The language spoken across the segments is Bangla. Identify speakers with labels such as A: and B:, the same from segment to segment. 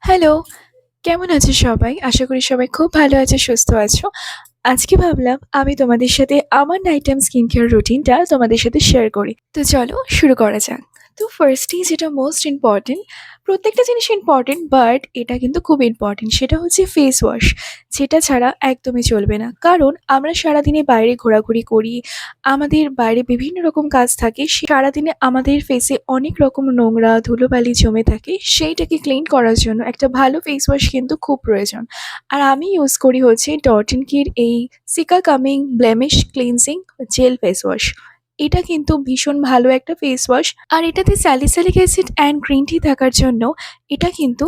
A: হ্যালো, কেমন আছো সবাই? আশা করি সবাই খুব ভালো আছো, সুস্থ আছো। আজকে ভাবলাম আমি তোমাদের সাথে আমার নাইট টাইম স্কিন কেয়ার রুটিনটা তোমাদের সাথে শেয়ার করি। তো চলো শুরু করা যাক। তো ফার্স্টেই যেটা মোস্ট ইম্পর্টেন্ট, প্রত্যেকটা জিনিস ইম্পর্টেন্ট বাট এটা কিন্তু খুব ইম্পর্টেন্ট, সেটা হচ্ছে ফেস ওয়াশ। যেটা ছাড়া একদমই চলবে না। কারণ আমরা সারাদিনে বাইরে ঘোরাঘুরি করি, আমাদের বাইরে বিভিন্ন রকম কাজ থাকে। সারাদিনে আমাদের ফেসে অনেক রকম নোংরা, ধুলোবালি জমে থাকে। সেইটাকে ক্লিন করার জন্য একটা ভালো ফেস ওয়াশ কিন্তু খুব প্রয়োজন। আর আমি ইউজ করি হচ্ছে ডট অ্যান্ড কির এই seeker coming blemish cleansing jail face wash. এটা কিন্তু ভীষণ ভালো একটা ফেস ওয়াশ। আর এটাতে salicylic acid and green tea থাকার জন্য এটা কিন্তু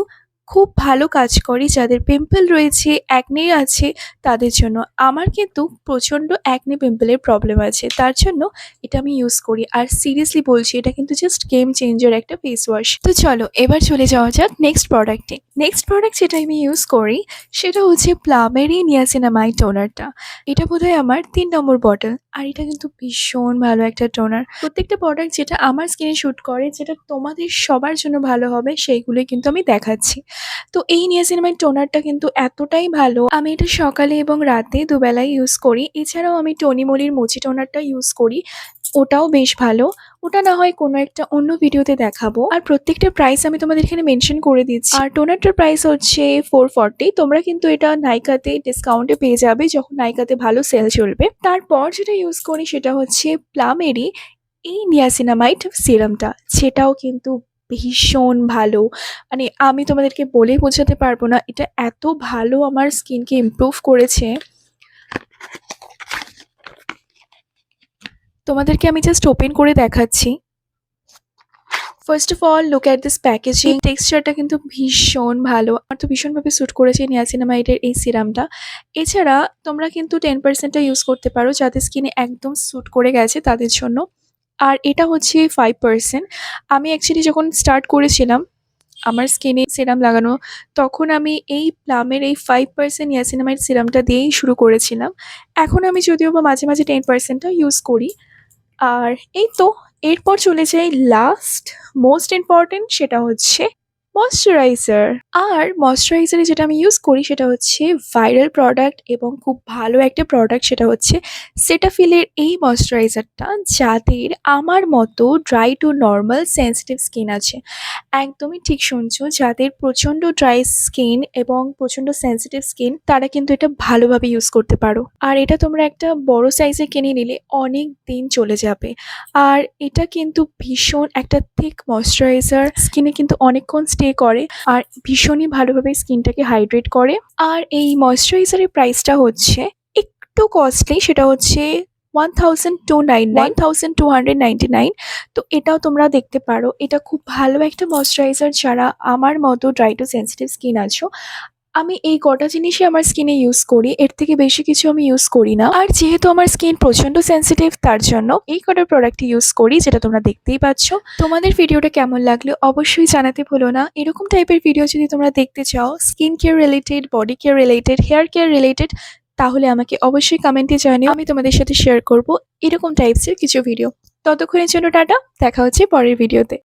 A: খুব ভালো কাজ করে যাদের পিম্পল রয়েছে, অ্যাকনে আছে তাদের জন্য। আমার কিন্তু প্রচণ্ড অ্যাকনে পিম্পলের প্রবলেম আছে, তার জন্য এটা আমি ইউজ করি। আর সিরিয়াসলি বলছি, এটা কিন্তু জাস্ট গেম চেঞ্জার একটা ফেস ওয়াশ। তো চলো এবার চলে যাওয়া যাক নেক্সট প্রোডাক্টে। নেক্সট প্রোডাক্ট যেটা আমি ইউজ করি সেটা হচ্ছে প্লামেরই নিয়াসিনামাইড টোনারটা। এটা বোধহয় আমার ৩ নম্বর বটল। আর এটা কিন্তু ভীষণ ভালো একটা টোনার। প্রত্যেকটা প্রোডাক্ট যেটা আমার স্কিনে শ্যুট করে, যেটা তোমাদের সবার জন্য ভালো হবে, সেইগুলোই কিন্তু আমি দেখাচ্ছি। তো এই নিয়াসিনামাইড টোনারটা কিন্তু এতটাই ভালো, আমি এটা সকালে এবং রাতে দুবেলাই ইউজ করি। এছাড়াও আমি টনিমোলির মোচি টোনারটা ইউজ করি, ওটাও বেশ ভালো। ওটা না হয় কোনো একটা অন্য ভিডিওতে দেখাবো। আর প্রত্যেকটা প্রাইস আমি তোমাদের এখানে মেনশন করে দিচ্ছি। আর টোনারটার প্রাইস হচ্ছে 440। তোমরা কিন্তু এটা নাইকাতে ডিসকাউন্টে পেয়ে যাবে যখন নাইকাতে ভালো সেল চলবে। তারপর যেটা ইউজ করি সেটা হচ্ছে প্লামেরই এই নিয়াসিনামাইড সিরামটা, সেটাও কিন্তু ভীষণ ভালো। মানে আমি তোমাদেরকে বলে বোঝাতে পারবো না, এটা এত ভালো আমার স্কিনকে ইমপ্রুভ করেছে। তোমাদেরকে আমি জাস্ট ওপেন করে দেখাচ্ছি। First of all look at this packaging, টেক্সচারটা কিন্তু ভীষণ ভালো। আমার তো ভীষণভাবে স্যুট করেছে নিয়াসিনামাইডের এই সিরামটা। এছাড়া তোমরা কিন্তু 10%টা ইউজ করতে পারো যাদের স্কিনে একদম স্যুট করে গেছে তাদের জন্য। আর এটা হচ্ছে 5%। আমি অ্যাকচুয়ালি যখন স্টার্ট করেছিলাম আমার স্কিনে সিরাম লাগানো, তখন আমি এই প্লামের এই 5% নিয়াসিনামাইড সিরামটা দিয়েই শুরু করেছিলাম। এখন আমি যদিও বা মাঝে মাঝে 10%টা ইউজ করি। আর এই তো, এরপর চলে যাই লাস্ট মোস্ট ইম্পর্টেন্ট, সেটা হচ্ছে ময়শ্চারাইজার। আর ময়শ্চারাইজারে যেটা আমি ইউজ করি সেটা হচ্ছে ভাইরাল প্রোডাক্ট এবং খুব ভালো একটা প্রোডাক্ট, সেটা হচ্ছে সেটাফিলের এই ময়শ্চারাইজারটা। যাদের আমার মতো dry two normal sensitive skin আছে, একদমই ঠিক শুনছো, যাদের প্রচণ্ড ড্রাই স্কিন এবং প্রচণ্ড সেন্সিটিভ স্কিন, তারা কিন্তু এটা ভালোভাবে ইউজ করতে পারো। আর এটা তোমরা একটা বড় সাইজে কিনে নিলে অনেক দিন চলে যাবে। আর এটা কিন্তু ভীষণ একটা থিক ময়শ্চারাইজার, স্কিনে কিন্তু অনেকক্ষণ স্টে করে আর ভীষণই ভালোভাবে স্কিনটাকে হাইড্রেট করে। আর এই ময়শ্চারাইজারের প্রাইসটা হচ্ছে একটু কস্টলি, সেটা হচ্ছে 1299। তো এটাও তোমরা দেখতে পারো। এটা খুব ভালো একটা ময়শ্চারাইজার যারা আমার মতো ড্রাই টু সেন্সিটিভ স্কিন আছো। আমি এই কটা জিনিসই আমার স্কিনে ইউজ করি, এর থেকে বেশি কিছু আমি ইউজ করি না। আর যেহেতু আমার স্কিন প্রচণ্ড সেন্সিটিভ, তার জন্য এই কটা প্রোডাক্ট ইউজ করি, যেটা তোমরা দেখতেই পাচ্ছ। তোমাদের ভিডিওটা কেমন লাগলো অবশ্যই জানাতে ভুলো না। এরকম টাইপের ভিডিও যদি তোমরা দেখতে চাও, skin care related, body care related, hair care related, তাহলে আমাকে অবশ্যই কমেন্টে জানিও। আমি তোমাদের সাথে শেয়ার করব এরকম টাইপসের কিছু ভিডিও। ততক্ষণের জন্য টাটা, দেখা হচ্ছে পরের ভিডিওতে।